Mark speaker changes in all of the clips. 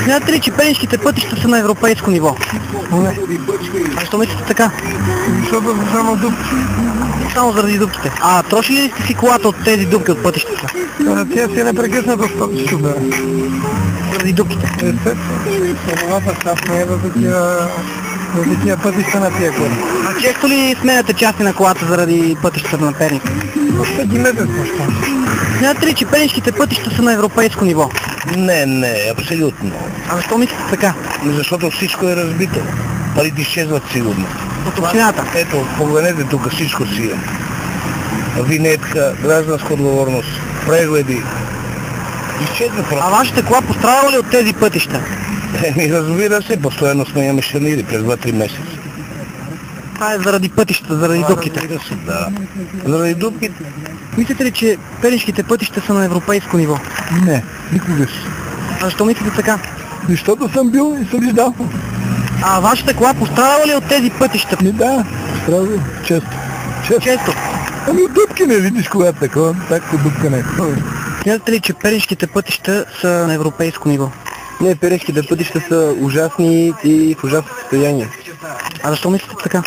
Speaker 1: Смятате ли, че пернишките пътища са на европейско ниво?
Speaker 2: Не.
Speaker 1: Защо мислите така?
Speaker 2: Защото са само дупки.
Speaker 1: Само заради дупките. А троши ли сте си колата от тези дупки от пътищата?
Speaker 2: Тя си е непрекъснато стопчето, бе.
Speaker 1: Заради дупките.
Speaker 2: Естествено. Самовата част не е за такива пътища на тия коли.
Speaker 1: А често ли сменяте части на колата заради пътищата на Перник?
Speaker 2: Всеки месец неща.
Speaker 1: Смятате ли, че пернишките пътища са на европейско ниво?
Speaker 3: Не, абсолютно.
Speaker 1: А защо мислите така?
Speaker 3: Защото всичко е разбито. Парите изчезват сигурно.
Speaker 1: От общината?
Speaker 3: Ето, погледнете тук, всичко си е. Винетка, гражданска отговорност, прегледи. Изчезва
Speaker 1: А
Speaker 3: просто.
Speaker 1: вашата кола пострадала ли от тези пътища?
Speaker 3: Разбира се, постоянно сменяме шарнири през 2-3 месеца.
Speaker 1: Това е заради пътищата, заради дупките.
Speaker 3: Разбира се, да. Заради дупките.
Speaker 1: Мислите ли, че пернишките пътища са на европейско ниво?
Speaker 2: Не, никога.
Speaker 1: А защо мислите така?
Speaker 2: Защото съм бил и съм виждал.
Speaker 1: А вашата кола пострадала ли от тези пътища?
Speaker 2: Да, страдам често.
Speaker 1: Често.
Speaker 2: Ами от дупки не видиш когато такова, такова дупка не е.
Speaker 1: Смятате ли, че пернишките пътища са на европейско ниво?
Speaker 4: Не, пернишките пътища са ужасни и в ужасно състояние.
Speaker 1: А защо мислите така?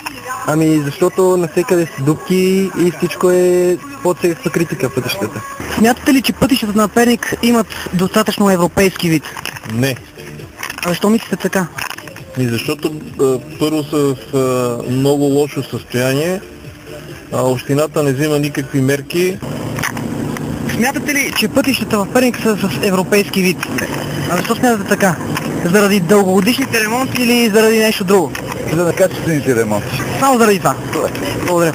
Speaker 4: Ами защото навсекъде са дупки и всичко е под всякаква критика пътищата.
Speaker 1: Смятате ли, че пътищата на Перник имат достатъчно европейски вид?
Speaker 3: Не.
Speaker 1: А защо мислите така?
Speaker 3: И защото първо са в много лошо състояние, а общината не взима никакви мерки.
Speaker 1: Смятате ли, че пътищата в Перник са с европейски вид? А защо смятате така? Заради дългогодишните ремонти или заради нещо друго?
Speaker 2: За качествените ремонти.
Speaker 1: Само заради това. Благодаря.